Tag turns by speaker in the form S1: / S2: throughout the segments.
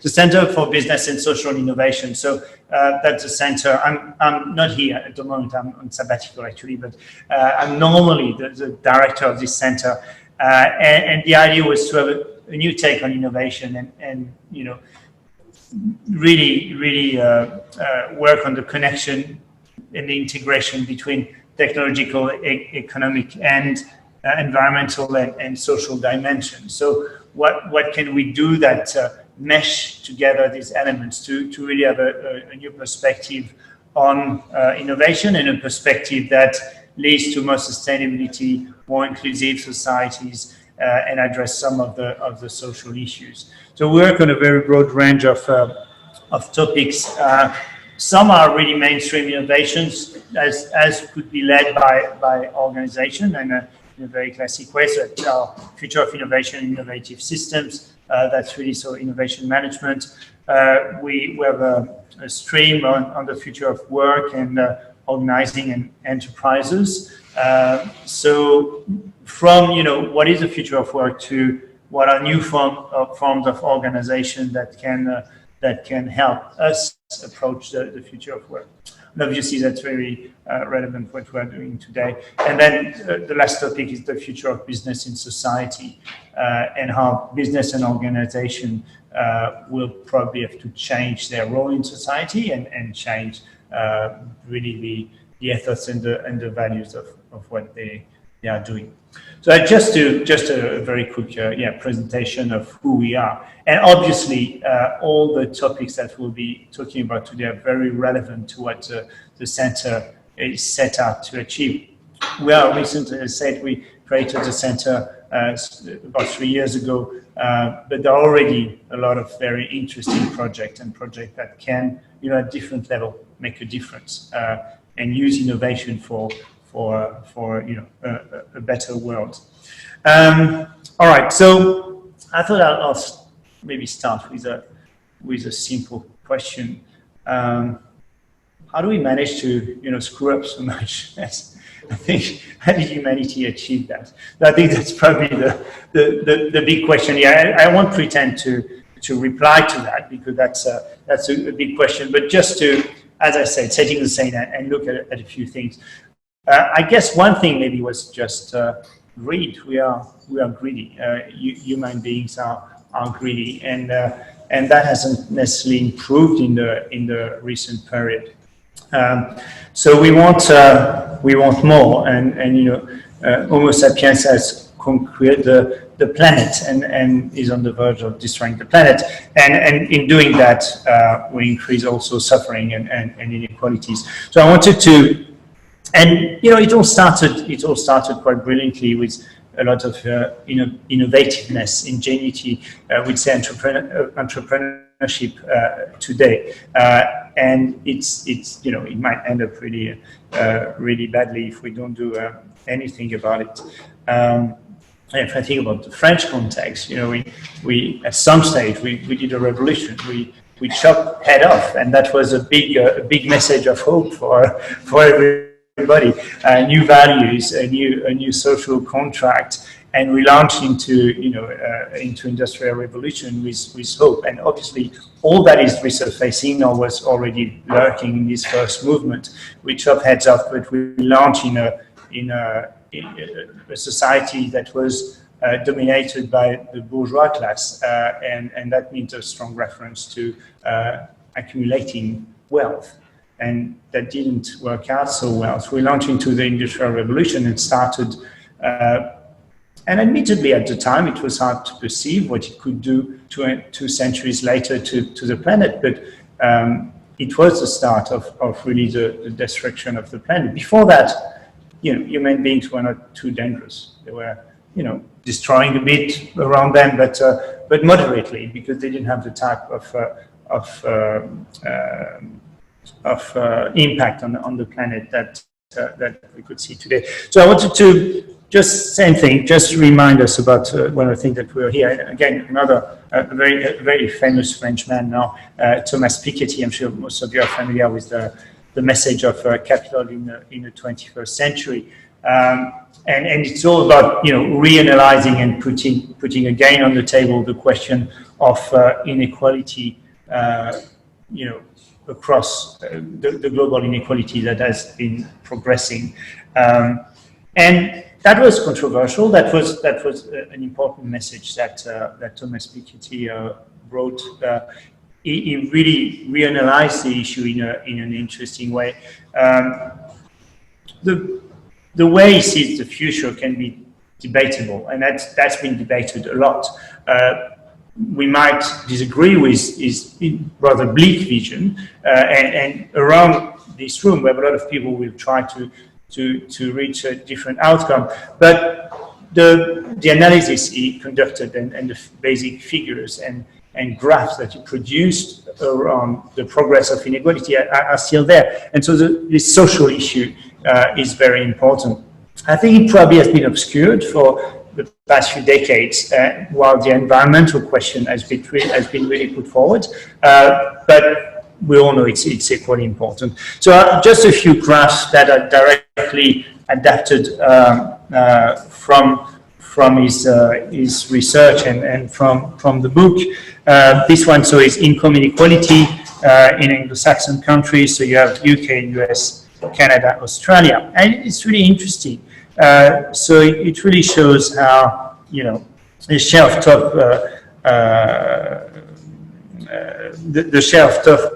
S1: the Center for Business and Social Innovation. So that's a center. I'm not here at the moment. I'm on sabbatical actually, but I'm normally the director of this center. And the idea was to have a new take on innovation and you know, really work on the connection and the integration between technological, economic, and environmental and social dimensions. So what can we do that mesh together these elements to really have a new perspective on innovation, and a perspective that leads to more sustainability, more inclusive societies, and address some of the social issues. So we work on a very broad range of topics. Some are really mainstream innovations, as could be led by organization and in a very classic way. So it's our future of innovation, innovative systems. That's really so innovation management. We have a stream on the future of work and organizing and enterprises. So from, you know, what is the future of work to what are new forms of organization that can help us approach the future of work. And obviously that's very relevant what we're doing today. And then the last topic is the future of business in society, and how business and organization will probably have to change their role in society and change really the ethos and the values of what they are doing. So just a very quick presentation of who we are. And obviously all the topics that we'll be talking about today are very relevant to what the center is set out to achieve. We are recently, as I said, we created the center about 3 years ago, but there are already a lot of very interesting projects that can, you know, at different level make a difference and use innovation for you know, a better world. All right, so I thought I'll maybe start with a simple question. How do we manage to, you know, screw up so much? I think, how did humanity achieve that? I think that's probably the big question here. I won't pretend to reply to that, because that's a big question. But just to, as I said, setting the scene and look at a few things. I guess one thing maybe was just greed. We are greedy. Human beings are greedy, and that hasn't necessarily improved in the recent period. So we want more, and you know, Homo sapiens has conquered the planet and is on the verge of destroying the planet, and in doing that, we increase also suffering and inequalities. So I wanted to. And you know, it all started quite brilliantly with a lot of innovativeness, ingenuity, we'd say entrepreneurship today, and it's you know, it might end up really really badly if we don't do anything about it. If I think about the French context, you know, we at some stage we did a revolution. We chopped head off, and that was a big message of hope for everybody. New values, a new social contract, and we launched into, you know, into industrial revolution with hope. And obviously, all that is resurfacing or was already lurking in this first movement. We chop heads off, but we launched in a society that was dominated by the bourgeois class, and that means a strong reference to accumulating wealth. And that didn't work out so well. So we launched into the Industrial Revolution and started, and admittedly at the time it was hard to perceive what it could do 2 centuries later to the planet, but it was the start of really the destruction of the planet. Before that, you know, human beings were not too dangerous. They were, you know, destroying a bit around them, but moderately, because they didn't have the type of impact on the planet that we could see today. So I wanted to just same thing, just remind us about one of the things that we're here. Again, another very famous Frenchman now, Thomas Piketty. I'm sure most of you are familiar with the message of capital in the 21st century. And it's all about, you know, reanalyzing and putting again on the table the question of inequality, across the global inequality that has been progressing. And that was controversial. That was an important message that Thomas Piketty brought. He really reanalyzed the issue in an interesting way. The way he sees the future can be debatable, and that's been debated a lot. We might disagree with his rather bleak vision, and around this room, we have a lot of people who will try to reach a different outcome. But the analysis he conducted and the basic figures and graphs that he produced around the progress of inequality are still there. And so this social issue is very important. I think it probably has been obscured for the past few decades, while the environmental question has been really put forward. But we all know it's equally important. So just a few graphs that are directly adapted from his research and from the book. This one is income inequality in Anglo-Saxon countries. So you have UK, US, Canada, Australia, and it's really interesting. So it really shows how, the share of top the share of top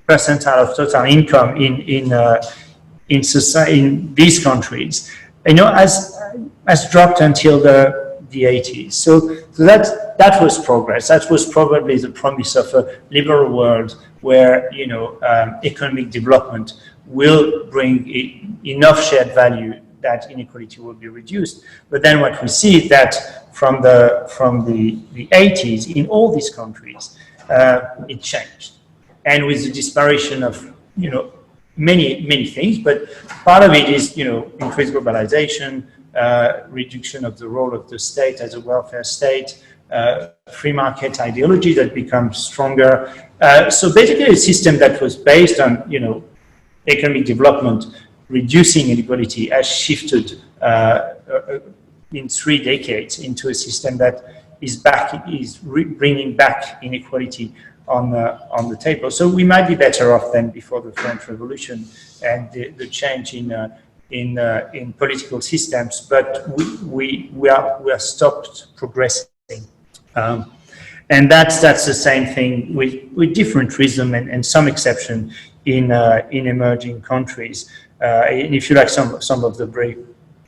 S1: percentile of total income in society in these countries, has dropped until the 80s. So that was progress. That was probably the promise of a liberal world where economic development will bring enough shared value that inequality will be reduced. But then what we see is that from the 80s in all these countries, it changed, and with the disparition of many things. But part of it is increased globalization, reduction of the role of the state as a welfare state, free market ideology that becomes stronger. So basically, a system that was based on economic development, reducing inequality, has shifted in 3 decades into a system that is bringing back inequality on the table. So we might be better off than before the French Revolution and the change in political systems, but we are stopped progressing. And that's the same thing with different rhythm and some exception in emerging countries. And if you like, some of the very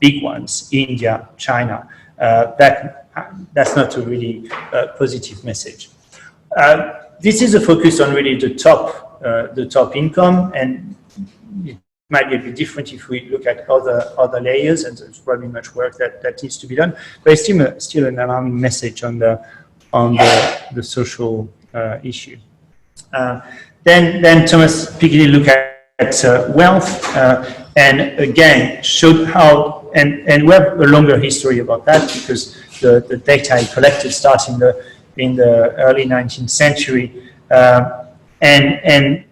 S1: big ones, India, China, that's not a really positive message. This is a focus on really the top income, and it might be a bit different if we look at other layers, and there's probably much work that needs to be done. But it's still an alarming message on the social issue. Then Thomas Piketty looked at wealth, and again showed how, and we have a longer history about that because the data he collected starts in the early 19th century, and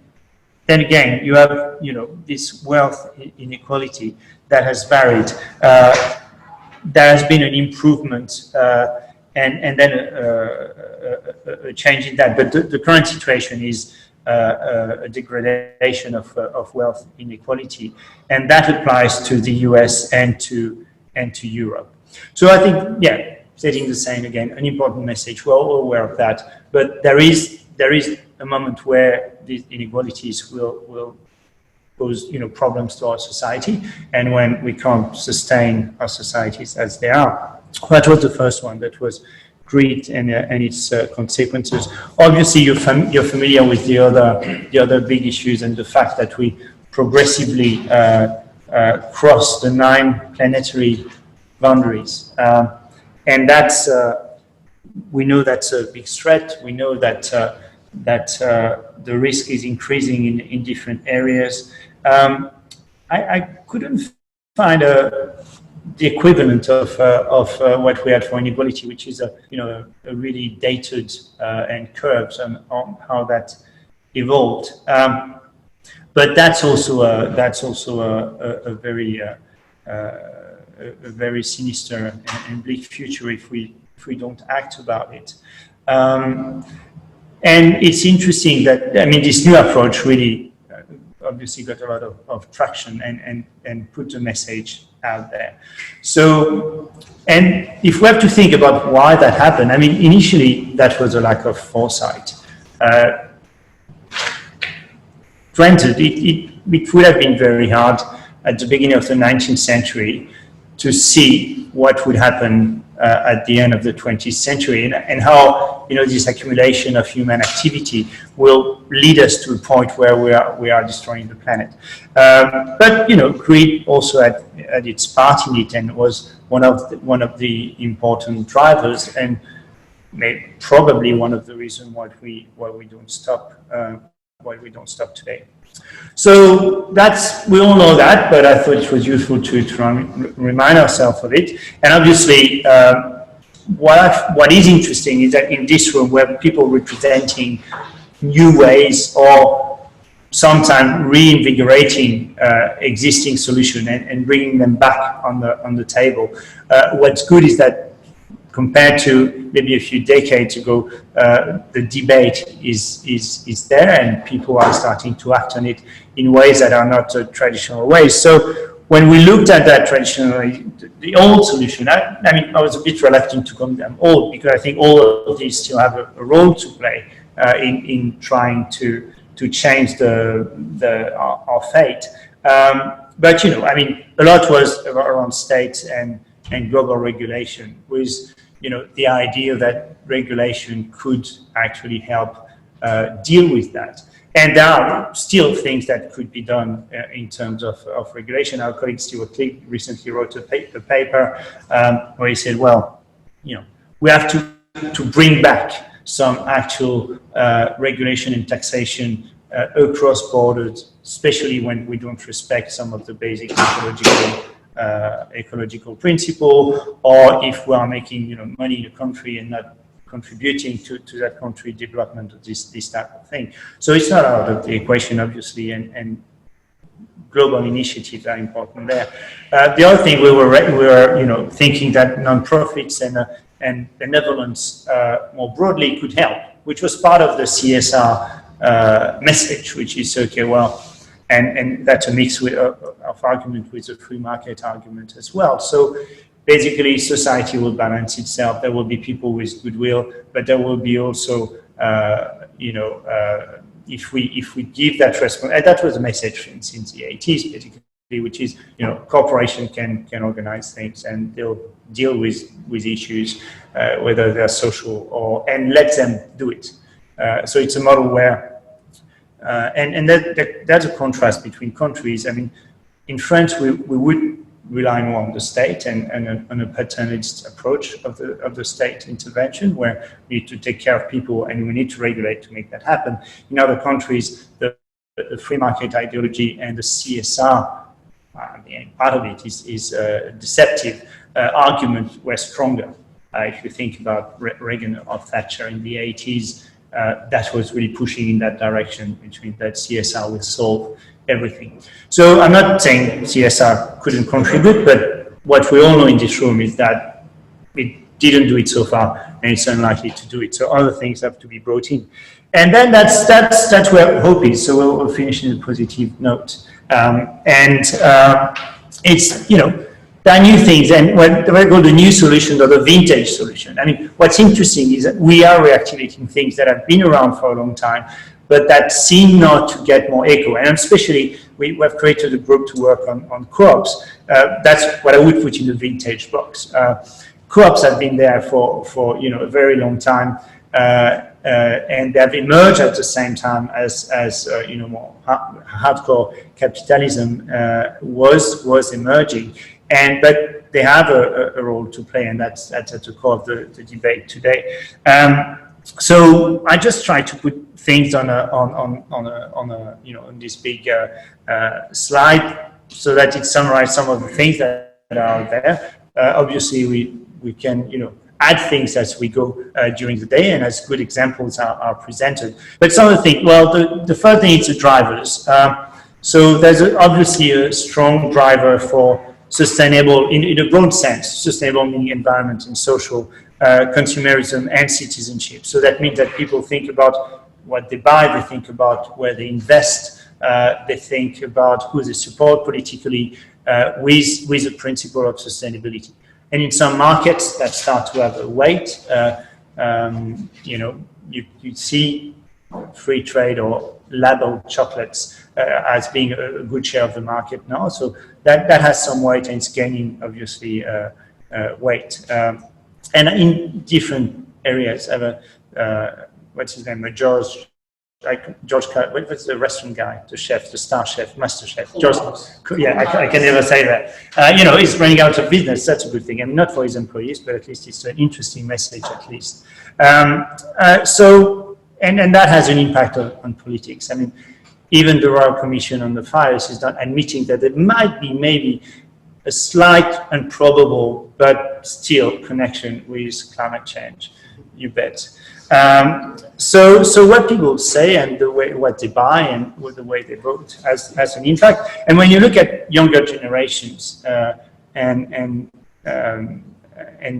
S1: then again you have this wealth inequality that has varied. There has been an improvement and then a change in that, but the current situation is a degradation of wealth inequality, and that applies to the US and to Europe. So I think, setting the same again, an important message. We're all aware of that, but there is a moment where these inequalities will pose problems to our society, and when we can't sustain our societies as they are. That was the first one. That was greed and its consequences. Obviously, you're familiar with the other big issues and the fact that we progressively cross the 9 planetary boundaries, and that's we know that's a big threat. We know that the risk is increasing in different areas. I couldn't find the equivalent of what we had for inequality, which is a really dated and curves on how that evolved. But that's also a very sinister and bleak future if we don't act about it. And it's interesting that, I mean, this new approach really obviously got a lot of traction and put the message out there. So, and if we have to think about why that happened, I mean, initially that was a lack of foresight. Granted, it would have been very hard at the beginning of the 19th century to see what would happen at the end of the 20th century and how, you know, this accumulation of human activity will lead us to a point where we are destroying the planet. But, you know, greed also had its part in it and was one of the important drivers, and probably one of the reasons why we don't stop today. So we all know that, but I thought it was useful to remind ourselves of it. And obviously, what is interesting is that in this room, we have people representing new ways or sometimes reinvigorating existing solutions and bringing them back on the table. What's good is that compared to maybe a few decades ago, the debate is there and people are starting to act on it in ways that are not traditional ways. So when we looked at that traditionally, the old solution, I mean, I was a bit reluctant to call them old because I think all of these still have a role to play in trying to change our fate. But, you know, I mean, a lot was around states and global regulation with, you know, the idea that regulation could actually help deal with that. And there are still things that could be done in terms of regulation. Our colleague Stuart Clegg recently wrote a paper where he said, well, you know, we have to bring back some actual regulation and taxation across borders, especially when we don't respect some of the basic ecological principle, or if we are making, you know, money in a country and not contributing to that country development of this type of thing. So it's not out of the equation, obviously, and global initiatives are important there. The other thing we were you know, thinking that non-profits and benevolence more broadly could help, which was part of the CSR message, which is okay, well. And that's a mix of argument with the free market argument as well. So basically, society will balance itself. There will be people with goodwill, but there will be also, you know, if we give that response, and that was a message since the 80s, particularly, which is, you know, corporation can organize things and they'll deal with issues, whether they're social and let them do it. So it's a model where. And that's a contrast between countries. I mean, in France, we would rely more on the state and on a paternalist approach of the state intervention, where we need to take care of people and we need to regulate to make that happen. In other countries, the free market ideology and the CSR, part of it is deceptive argument were stronger. If you think about Reagan or Thatcher in the 80s, that was really pushing in that direction, which means that CSR will solve everything. So I'm not saying CSR couldn't contribute, but what we all know in this room is that it didn't do it so far, and it's unlikely to do it. So other things have to be brought in. And then that's where hope is. So we'll finish in a positive note. It's, you know, there are new things, and what we call the new solution or the vintage solution. I mean, what's interesting is that we are reactivating things that have been around for a long time, but that seem not to get more echo. And especially, we have created a group to work on co-ops. That's what I would put in the vintage box. Co-ops have been there for you know, a very long time, and they have emerged at the same time as you know, more hardcore capitalism was emerging. But they have a role to play, and that's at the core of the debate today. So I just try to put things on you know, on this big slide so that it summarizes some of the things that are there. Obviously, we can, you know, add things as we go during the day, and as good examples are presented. But some of the things, well, the first thing is the drivers. So there's obviously a strong driver for sustainable, in a broad sense, sustainable meaning environment and social consumerism and citizenship. So that means that people think about what they buy, they think about where they invest, they think about who they support politically with the principle of sustainability. And in some markets that start to have a weight, you know, you see free trade or labeled chocolates as being a good share of the market now. So that has some weight, and it's gaining, obviously, weight. And in different areas, what's his name? George, what's the restaurant guy, the chef, the star chef, master chef? George, yeah, I can never say that. You know, he's running out of business. That's a good thing, and not for his employees, but at least it's an interesting message, at least. So, and that has an impact on politics. I mean, even the Royal Commission on the Fires is not admitting that there might be maybe a slight and probable, but still, connection with climate change. You bet. So what people say and the way what they buy and the way they vote has an impact. And when you look at younger generations and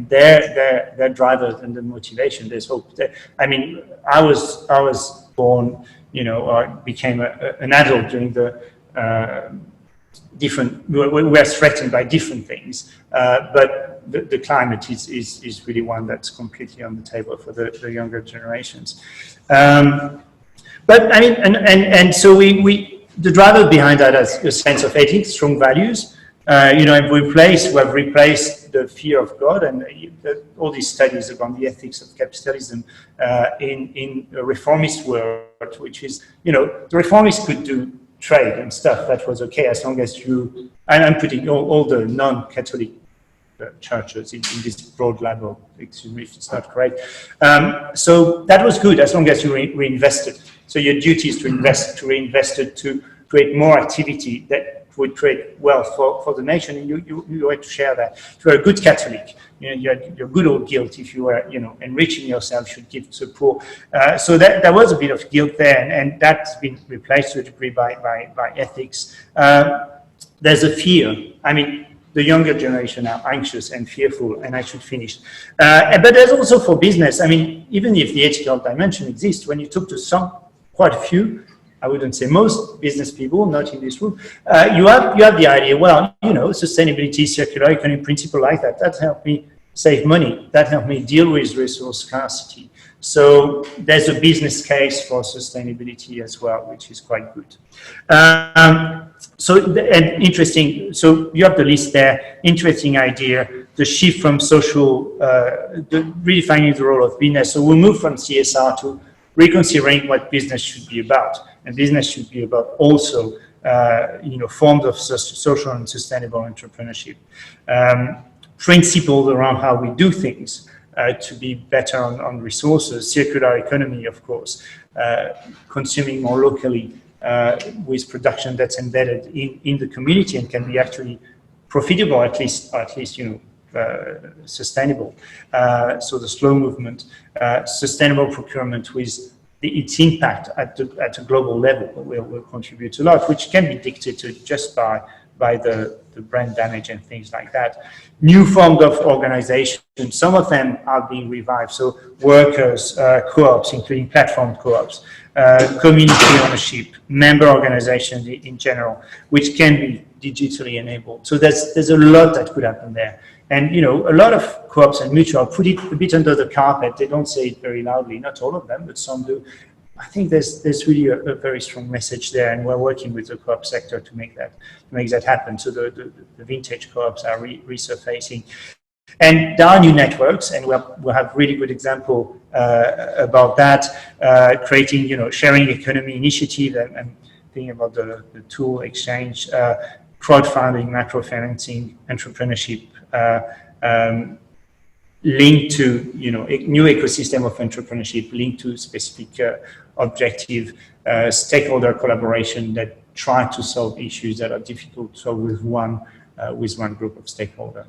S1: their drivers and the motivation, there's hope. I mean, I was born, you know, or became an adult during the we're threatened by different things, but the climate is really one that's completely on the table for the younger generations. But I mean, and so the driver behind that is a sense of ethics, strong values. You know, we have replaced the fear of God, and all these studies about the ethics of capitalism in a reformist world, which is, you know, the reformists could do trade and stuff, that was okay as long as you, and I'm putting all the non-Catholic churches in this broad level, excuse me if it's not correct. So that was good as long as you reinvested. So your duty is to reinvest it, to create more activity that would create wealth for the nation, and you had to share that. If you're a good Catholic, you know, you had your good old guilt. If you were, you know, enriching yourself, you should give to the poor. So there was a bit of guilt there, and that's been replaced to a degree by ethics. There's a fear. I mean, the younger generation are anxious and fearful, and I should finish. But there's also for business. I mean, even if the ethical dimension exists, when you talk to quite a few, I wouldn't say most business people, not in this room, you have the idea, well, you know, sustainability, circular economy principle like that helped me save money, that helped me deal with resource scarcity. So there's a business case for sustainability as well, which is quite good. And interesting, so you have the list there, interesting idea, the shift from social, redefining the role of business. So we move from CSR to reconsidering what business should be about. And business should be about also, you know, forms of social and sustainable entrepreneurship. Principles around how we do things to be better on resources, circular economy, of course, consuming more locally with production that's embedded in the community and can be actually profitable, at least you know, sustainable. So the slow movement, sustainable procurement with its impact at a global level will contribute a lot, which can be dictated just by the brand damage and things like that. New forms of organization, some of them are being revived. So workers, co-ops, including platform co-ops, community ownership, member organizations in general, which can be digitally enabled. So there's a lot that could happen there. And, you know, a lot of co-ops and mutual put it a bit under the carpet. They don't say it very loudly, not all of them, but some do. I think there's really a very strong message there, and we're working with the co-op sector to make that happen. So the vintage co-ops are resurfacing. And there are new networks, and we'll have really good example about that, creating, you know, sharing economy initiative, and thinking about the tool exchange, crowdfunding, macrofinancing, entrepreneurship, linked to, you know, a new ecosystem of entrepreneurship linked to specific objective, stakeholder collaboration that try to solve issues that are difficult to solve with one group of stakeholders.